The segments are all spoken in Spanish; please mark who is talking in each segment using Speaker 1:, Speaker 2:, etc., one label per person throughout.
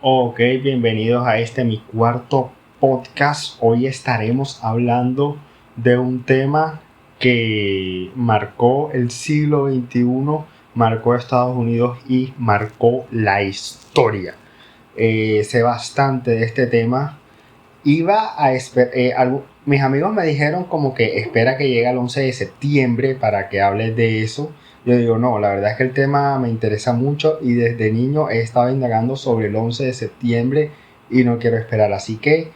Speaker 1: Ok, bienvenidos a mi cuarto podcast. Hoy estaremos hablando de un tema que marcó el siglo XXI, marcó Estados Unidos y marcó la historia. Sé bastante de este tema. Mis amigos me dijeron como que espera que llegue el 11 de septiembre para que hables de eso. Yo digo, no, la verdad es que el tema me interesa mucho y desde niño he estado indagando sobre el 11 de septiembre y no quiero esperar. Así que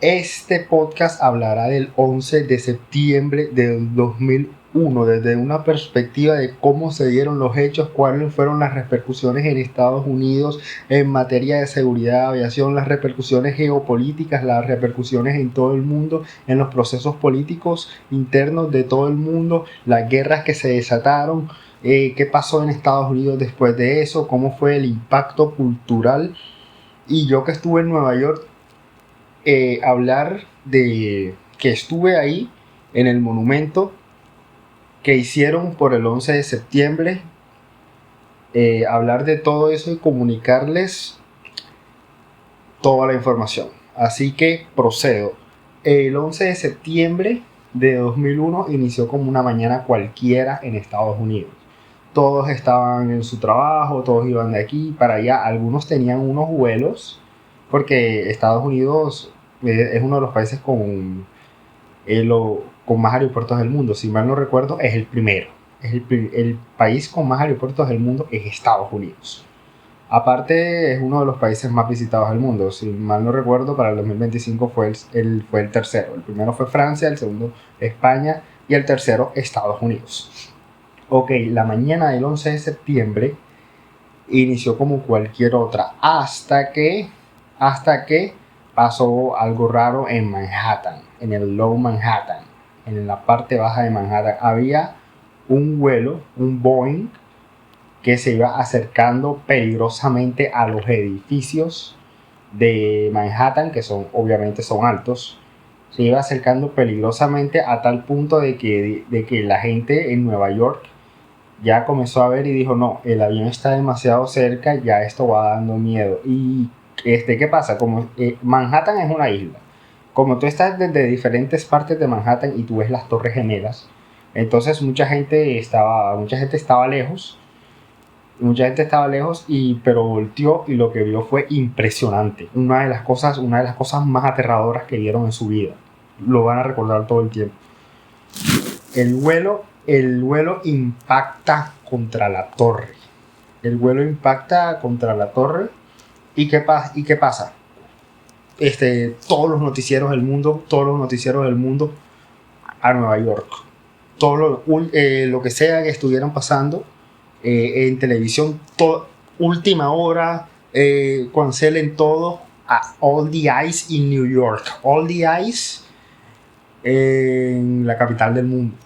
Speaker 1: este podcast hablará del 11 de septiembre del 2001, desde una perspectiva de cómo se dieron los hechos, cuáles fueron las repercusiones en Estados Unidos en materia de seguridad de aviación, las repercusiones geopolíticas, las repercusiones en todo el mundo, en los procesos políticos internos de todo el mundo, las guerras que se desataron, qué pasó en Estados Unidos después de eso, cómo fue el impacto cultural. Y yo que estuve en Nueva York, hablar de que estuve ahí en el monumento que hicieron por el 11 de septiembre, hablar de todo eso y comunicarles toda la información. Así que procedo. El 11 de septiembre de 2001 inició como una mañana cualquiera en Estados Unidos. Todos estaban en su trabajo, todos iban de aquí para allá, algunos tenían unos vuelos, porque Estados Unidos es uno de los países con más aeropuertos del mundo. Si mal no recuerdo, es el primero. El país con más aeropuertos del mundo es Estados Unidos. Aparte, es uno de los países más visitados del mundo. Si mal no recuerdo, para el 2025 fue el tercero. El primero fue Francia, el segundo España y el tercero Estados Unidos. Ok, la mañana del 11 de septiembre inició como cualquier otra hasta que pasó algo raro en Manhattan, en el Low Manhattan, en la parte baja de Manhattan. Había un vuelo, un Boeing, que se iba acercando peligrosamente a los edificios de Manhattan, que obviamente son altos. Se iba acercando peligrosamente a tal punto de que la gente en Nueva York ya comenzó a ver y dijo, no, el avión está demasiado cerca, ya esto va dando miedo. Y ¿qué pasa? Como Manhattan es una isla, como tú estás desde diferentes partes de Manhattan y tú ves las Torres Gemelas, entonces mucha gente estaba lejos, pero volteó y lo que vio fue impresionante. Una de las cosas más aterradoras que vieron en su vida. Lo van a recordar todo el tiempo. El vuelo impacta contra la torre. El vuelo impacta contra la torre. ¿Y qué pasa? Todos los noticieros del mundo a Nueva York. Lo que sea que estuvieran pasando en televisión, última hora, cancelen todo. All the Eyes in New York. All the Eyes en la capital del mundo.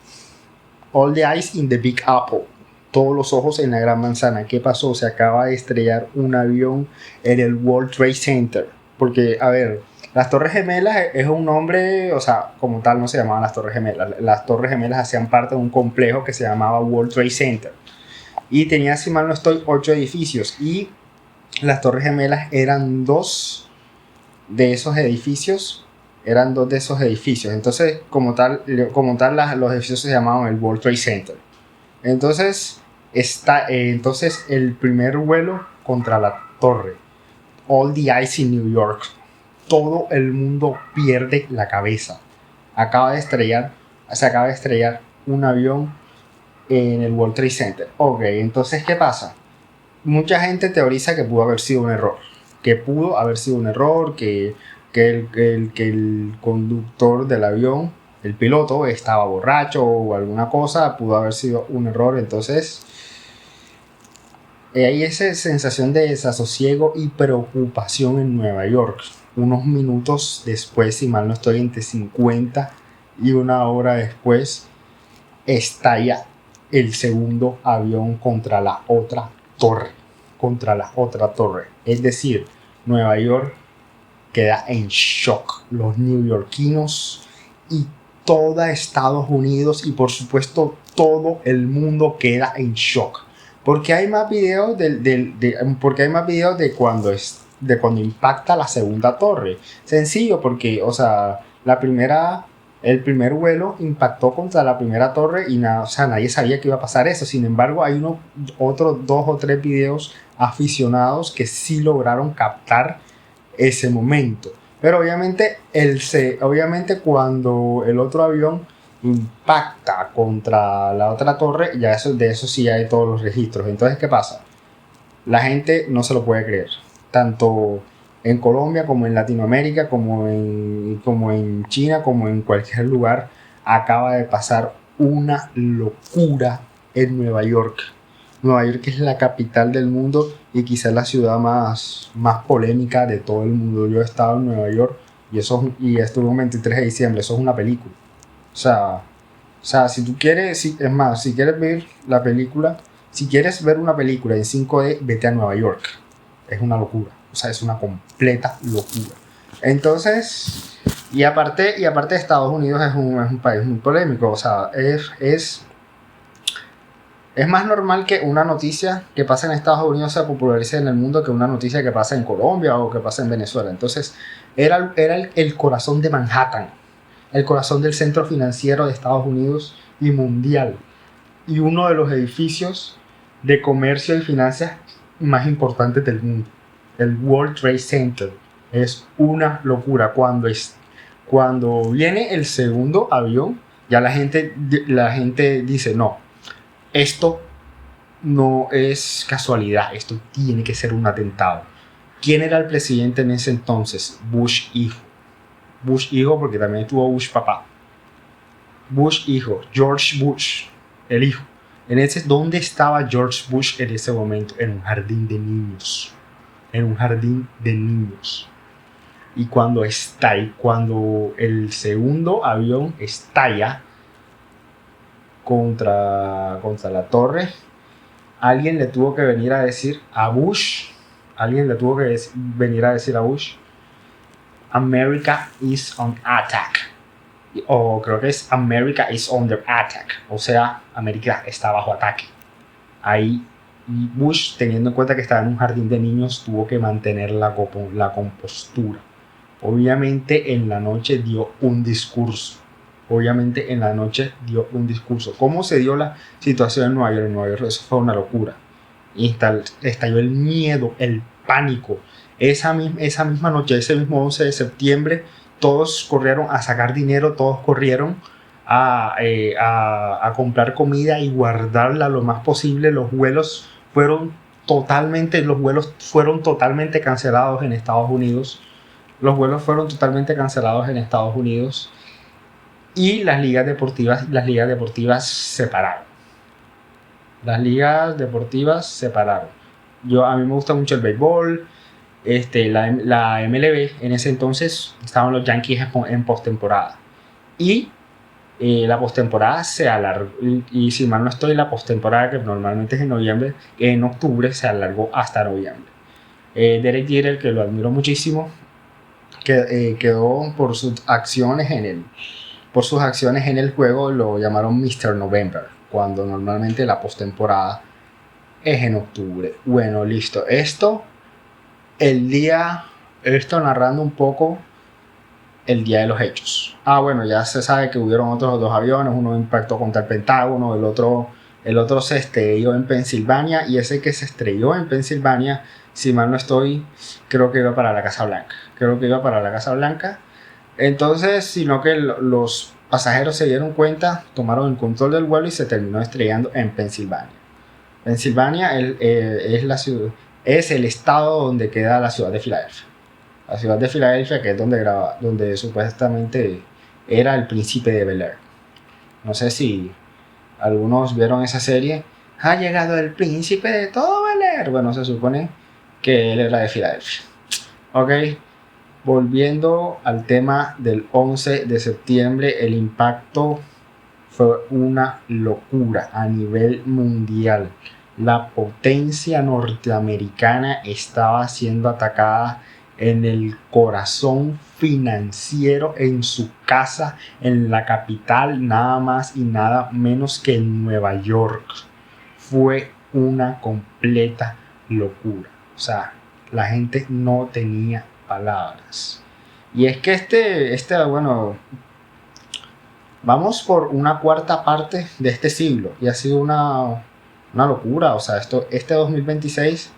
Speaker 1: All the Eyes in the Big Apple. Todos los ojos en la Gran Manzana. ¿Qué pasó? Se acaba de estrellar un avión en el World Trade Center. Porque, a ver, las Torres Gemelas es un nombre, o sea, como tal no se llamaban las Torres Gemelas. Las Torres Gemelas hacían parte de un complejo que se llamaba World Trade Center. Y tenía, si mal no estoy, 8 edificios. Y las Torres Gemelas eran dos de esos edificios. Entonces, como tal los edificios se llamaban el World Trade Center. Entonces, el primer vuelo contra la torre. All the Eyes in New York. Todo el mundo pierde la cabeza. Se acaba de estrellar un avión en el World Trade Center. Ok, entonces, ¿qué pasa? Mucha gente teoriza que pudo haber sido un error. Que el conductor del avión, el piloto, estaba borracho o alguna cosa, pudo haber sido un error. Entonces, hay esa sensación de desasosiego y preocupación en Nueva York. Unos minutos después, si mal no estoy, entre 50 y una hora después, estalla el segundo avión contra la otra torre. Es decir, Nueva York queda en shock. Los neoyorquinos y toda Estados Unidos y por supuesto todo el mundo queda en shock. Porque hay más videos de cuando de cuando impacta la segunda torre. Sencillo, porque, o sea, el primer vuelo impactó contra la primera torre y nada, o sea, nadie sabía que iba a pasar eso. Sin embargo, hay otros 2 o 3 videos aficionados que sí lograron captar ese momento. Pero obviamente cuando el otro avión impacta contra la otra torre, ya de eso sí hay todos los registros. Entonces, ¿qué pasa? La gente no se lo puede creer. Tanto en Colombia como en Latinoamérica, como en China, como en cualquier lugar, acaba de pasar una locura en Nueva York. Nueva York es la capital del mundo y quizás la ciudad más polémica de todo el mundo. Yo he estado en Nueva York y estuve un 23 de diciembre, eso es una película. O sea, si tú quieres, es más, si quieres ver la película, si quieres ver una película en 5D, vete a Nueva York. Es una locura, o sea, es una completa locura. Entonces, y aparte Estados Unidos es un país muy polémico, o sea, es más normal que una noticia que pasa en Estados Unidos se popularice en el mundo que una noticia que pasa en Colombia o que pasa en Venezuela. Entonces, era el corazón de Manhattan, el corazón del centro financiero de Estados Unidos y mundial, y uno de los edificios de comercio y finanzas más importantes del mundo, el World Trade Center. Es una locura. Cuando viene el segundo avión, ya la gente dice, no, esto no es casualidad, esto tiene que ser un atentado. ¿Quién era el presidente en ese entonces? Bush hijo. Bush hijo porque también tuvo Bush papá. Bush hijo, George Bush, el hijo. ¿Dónde estaba George Bush en ese momento? En un jardín de niños. En un jardín de niños. Y cuando el segundo avión estalla contra la torre, alguien le tuvo que venir a decir a Bush, America is on attack. O creo que es America is under attack. O sea, América está bajo ataque. Ahí Bush, teniendo en cuenta que estaba en un jardín de niños, tuvo que mantener la compostura. Obviamente en la noche dio un discurso. ¿Cómo se dio la situación en Nueva York? En Nueva York eso fue una locura. Estalló el miedo, el pánico. Esa misma noche, ese mismo 11 de septiembre, todos corrieron a sacar dinero, todos corrieron a comprar comida y guardarla lo más posible. Los vuelos fueron totalmente cancelados en Estados Unidos. Y las ligas deportivas separaron. A mí me gusta mucho el béisbol. La MLB en ese entonces estaban los Yankees en postemporada. Y la postemporada se alargó. Y si mal no estoy, la postemporada, que normalmente es en noviembre, en octubre se alargó hasta noviembre. Derek Jeter, que lo admiro muchísimo, quedó por sus acciones en el juego, lo llamaron Mr. November, cuando normalmente la postemporada es en octubre. Bueno, listo. Esto narrando un poco el día de los hechos. Bueno, ya se sabe que hubieron otros 2 aviones, uno impactó contra el Pentágono, el otro se estrelló en Pensilvania, y ese que se estrelló en Pensilvania, si mal no estoy, creo que iba para la Casa Blanca. Entonces, sino que los pasajeros se dieron cuenta, tomaron el control del vuelo y se terminó estrellando en Pensilvania. Pensilvania es el estado donde queda la ciudad de Filadelfia. La ciudad de Filadelfia, que es donde supuestamente era el príncipe de Bel-Air. No sé si algunos vieron esa serie. Ha llegado el príncipe de todo Bel-Air. Bueno, se supone que él era de Filadelfia. Ok, volviendo al tema del 11 de septiembre, el impacto fue una locura a nivel mundial. La potencia norteamericana estaba siendo atacada en el corazón financiero, en su casa, en la capital, nada más y nada menos que en Nueva York. Fue una completa locura. O sea, La gente no tenía palabras. Y es que bueno, vamos por una cuarta parte de este siglo y ha sido una locura. O sea, este 2026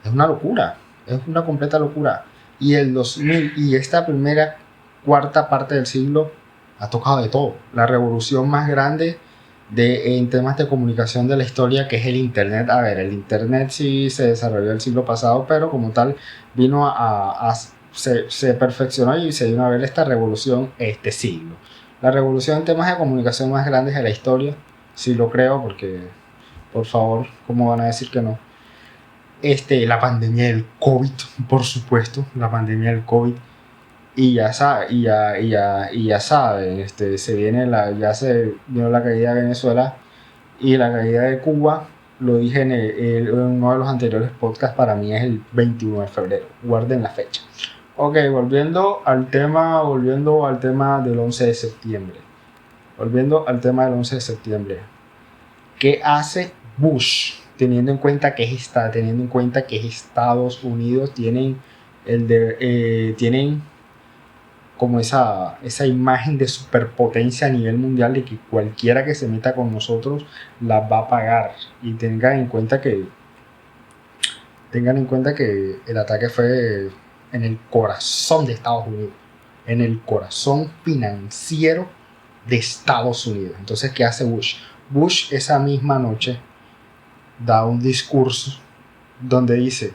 Speaker 1: es una locura, es una completa locura. Y el 2000 y esta primera cuarta parte del siglo ha tocado de todo. La revolución más grande en temas de comunicación de la historia, que es el Internet. A ver, el Internet sí se desarrolló el siglo pasado, pero como tal vino se perfeccionó y se vino a ver esta revolución este siglo. La revolución en temas de comunicación más grandes de la historia, sí lo creo, porque por favor, ¿cómo van a decir que no? La pandemia del COVID, por supuesto, la pandemia del COVID. Y ya sabe, y ya sabe, ya se vio la caída de Venezuela y la caída de Cuba. Lo dije en uno de los anteriores podcasts. Para mí es el 21 de febrero, guarden la fecha. Ok, volviendo al tema del 11 de septiembre. ¿Qué hace Bush? Teniendo en cuenta que es Estados Unidos, tienen como esa imagen de superpotencia a nivel mundial, de que cualquiera que se meta con nosotros la va a pagar. Y tengan en cuenta que el ataque fue en el corazón de Estados Unidos, en el corazón financiero de Estados Unidos. Entonces, ¿qué hace Bush? Bush esa misma noche da un discurso donde dice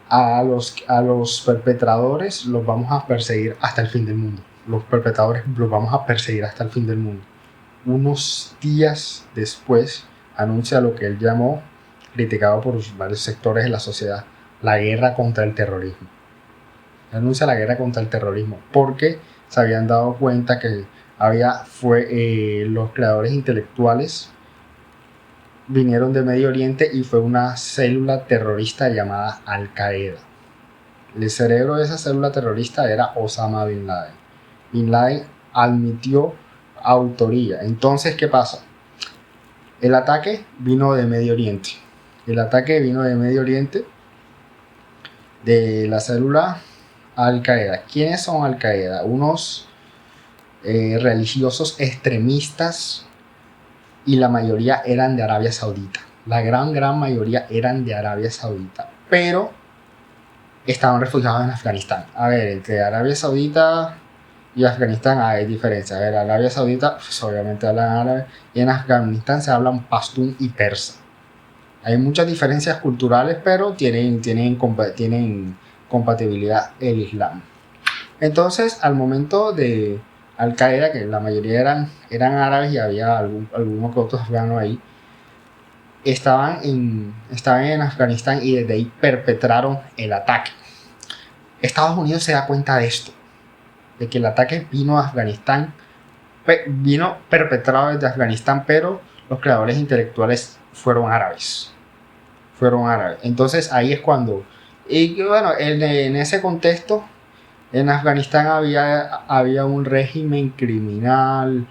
Speaker 1: a los perpetradores los vamos a perseguir hasta el fin del mundo. Los perpetradores los vamos a perseguir hasta el fin del mundo. Unos días después anuncia lo que él llamó, criticado por varios sectores de la sociedad, la guerra contra el terrorismo. Anuncia la guerra contra el terrorismo porque se habían dado cuenta que los creadores intelectuales vinieron de Medio Oriente y fue una célula terrorista llamada Al-Qaeda. El cerebro de esa célula terrorista era Osama Bin Laden. Bin Laden admitió autoría. Entonces, ¿qué pasa? El ataque vino de Medio Oriente. De la célula Al-Qaeda. ¿Quiénes son Al-Qaeda? Unos religiosos extremistas, y la mayoría eran de Arabia Saudita. La gran mayoría eran de Arabia Saudita, pero estaban refugiados en Afganistán. A ver, entre Arabia Saudita y Afganistán hay diferencia. A ver, Arabia Saudita, pues obviamente hablan árabe, y en Afganistán se hablan pastún y persa. Hay muchas diferencias culturales, pero tienen compatibilidad el Islam. Entonces, al momento de Al-Qaeda, que la mayoría eran árabes y había algunos que otros afganos ahí, estaban en Afganistán y desde ahí perpetraron el ataque. Estados Unidos se da cuenta de esto, de que el ataque vino a Afganistán, vino perpetrado desde Afganistán, pero los creadores intelectuales fueron árabes. Entonces ahí es cuando, y bueno, en ese contexto, en Afganistán había un régimen criminal,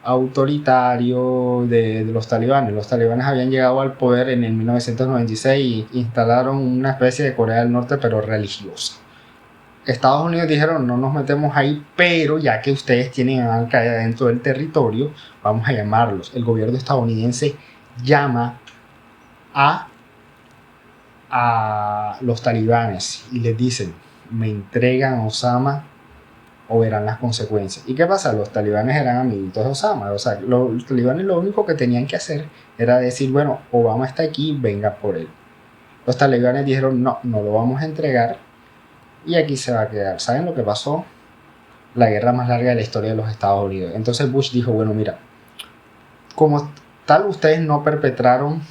Speaker 1: autoritario de los talibanes. Los talibanes habían llegado al poder en el 1996 y instalaron una especie de Corea del Norte, pero religiosa. Estados Unidos dijeron, no nos metemos ahí, pero ya que ustedes tienen a Al-Qaeda dentro del territorio, vamos a llamarlos. El gobierno estadounidense llama a los talibanes y les dicen, me entregan a Osama o verán las consecuencias. ¿Y qué pasa? Los talibanes eran amiguitos de Osama. O sea, los talibanes lo único que tenían que hacer era decir, bueno, Obama está aquí, venga por él. Los talibanes dijeron, no lo vamos a entregar y aquí se va a quedar. ¿Saben lo que pasó? La guerra más larga de la historia de los Estados Unidos. Entonces Bush dijo, bueno, mira, como tal ustedes no perpetraron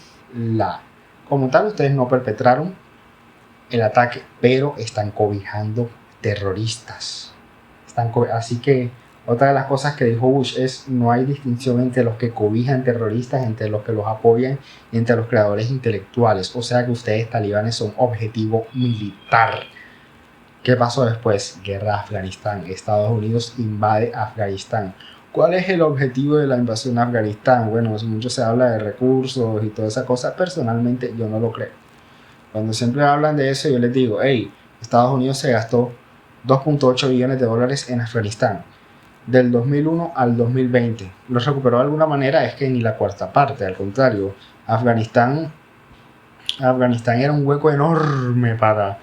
Speaker 1: el ataque, pero están cobijando terroristas. Así que otra de las cosas que dijo Bush es, no hay distinción entre los que cobijan terroristas, entre los que los apoyan y entre los creadores intelectuales. O sea que ustedes talibanes son objetivo militar. ¿Qué pasó después? Guerra de Afganistán. Estados Unidos invade Afganistán. ¿Cuál es el objetivo de la invasión a Afganistán? Bueno, mucho se habla de recursos y toda esa cosa. Personalmente yo no lo creo. Cuando siempre hablan de eso, yo les digo, hey, Estados Unidos se gastó 2.8 billones de dólares en Afganistán. Del 2001 al 2020. ¿Lo recuperó de alguna manera? Es que ni la cuarta parte, al contrario. Afganistán era un hueco enorme para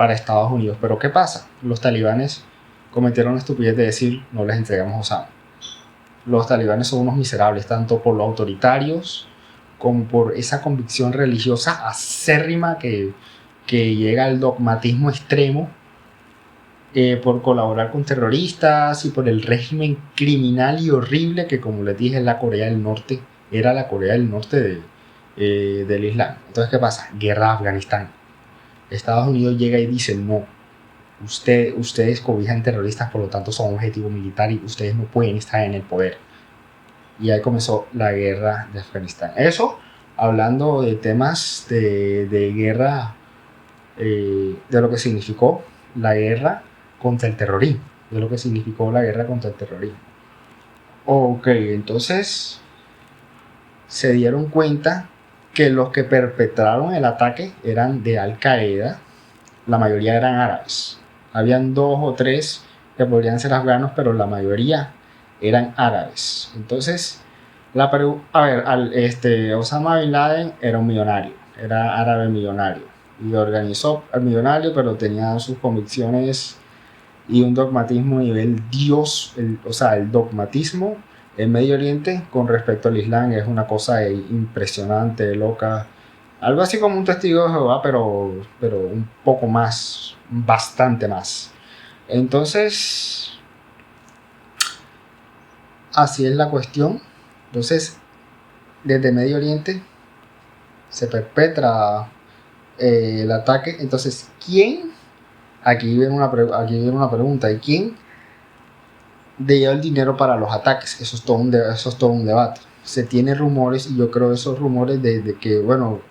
Speaker 1: Estados Unidos. Pero ¿qué pasa? Los talibanes cometieron la estupidez de decir no les entregamos Osama. Los talibanes son unos miserables, tanto por los autoritarios como por esa convicción religiosa acérrima que llega al dogmatismo extremo, por colaborar con terroristas y por el régimen criminal y horrible que, como les dije, es la Corea del Norte, era la Corea del Norte del Islam. Entonces, ¿qué pasa? Guerra a Afganistán. Estados Unidos llega y dice, no, ustedes cobijan terroristas, por lo tanto son objetivo militar y ustedes no pueden estar en el poder. Y ahí comenzó la guerra de Afganistán. Eso, hablando de temas de guerra, de lo que significó la guerra contra el terrorismo, de lo que significó la guerra contra el terrorismo. Ok, entonces se dieron cuenta que los que perpetraron el ataque eran de Al Qaeda, la mayoría eran árabes. Habían 2 o 3 que podrían ser afganos, pero la mayoría eran árabes. Entonces, Osama Bin Laden era un millonario, era árabe millonario y organizó al millonario, pero tenía sus convicciones y un dogmatismo a nivel Dios. El dogmatismo en Medio Oriente con respecto al Islam es una cosa impresionante, loca. Algo así como un testigo de Jehová, pero un poco más, bastante más. Entonces, así es la cuestión. Entonces, desde Medio Oriente se perpetra el ataque. Entonces, ¿quién? Aquí viene una pregunta. ¿Y quién dio el dinero para los ataques? Eso es todo un debate. Se tiene rumores, y yo creo esos rumores de que, bueno,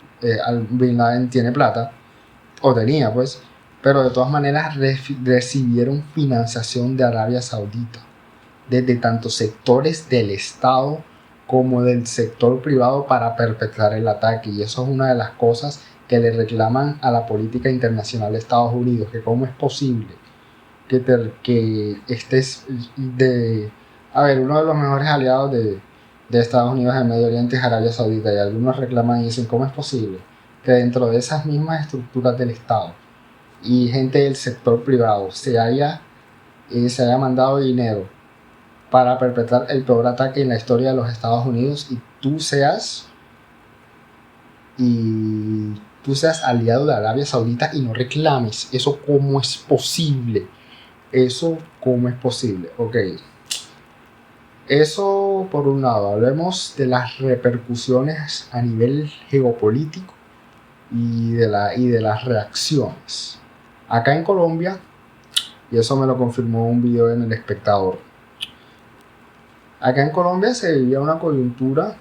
Speaker 1: Bin Laden tiene plata, o tenía pues, pero de todas maneras recibieron financiación de Arabia Saudita, desde tantos sectores del Estado como del sector privado para perpetrar el ataque. Y eso es una de las cosas que le reclaman a la política internacional de Estados Unidos, que cómo es posible que estés uno de los mejores aliados de Estados Unidos en Medio Oriente es Arabia Saudita, y algunos reclaman y dicen cómo es posible que dentro de esas mismas estructuras del Estado y gente del sector privado se haya mandado dinero para perpetrar el peor ataque en la historia de los Estados Unidos, y tú seas aliado de Arabia Saudita y no reclames eso. ¿Cómo es posible? Ok, eso por un lado. Hablemos de las repercusiones a nivel geopolítico y de las reacciones. Acá en Colombia, y eso me lo confirmó un video en El Espectador, acá en Colombia se vivía una coyuntura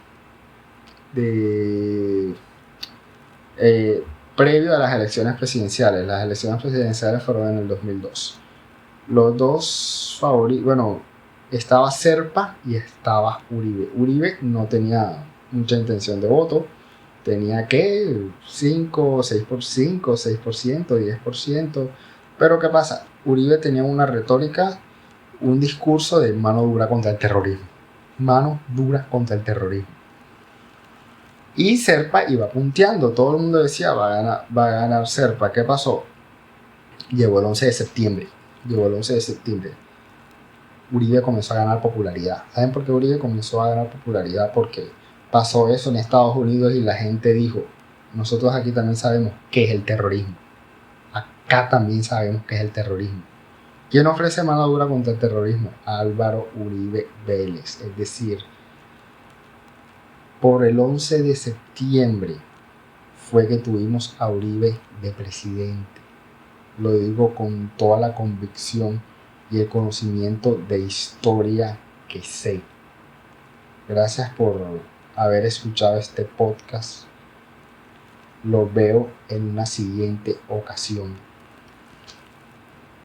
Speaker 1: previo a las elecciones presidenciales. Las elecciones presidenciales fueron en el 2002. Los dos favoritos, estaba Serpa y estaba Uribe. Uribe no tenía mucha intención de voto, tenía que 5, 6%, 10%. Pero ¿qué pasa? Uribe tenía una retórica, un discurso de mano dura contra el terrorismo. Mano dura contra el terrorismo. Y Serpa iba punteando. Todo el mundo decía, va a ganar Serpa. ¿Qué pasó? Llegó el 11 de septiembre. Uribe comenzó a ganar popularidad. ¿Saben por qué Uribe comenzó a ganar popularidad? Porque pasó eso en Estados Unidos y la gente dijo, nosotros aquí también sabemos qué es el terrorismo. Acá también sabemos qué es el terrorismo. ¿Quién ofrece mano dura contra el terrorismo? Álvaro Uribe Vélez. Es decir, por el 11 de septiembre fue que tuvimos a Uribe de presidente. Lo digo con toda la convicción y el conocimiento de historia que sé. Gracias por haber escuchado este podcast. Lo veo en una siguiente ocasión.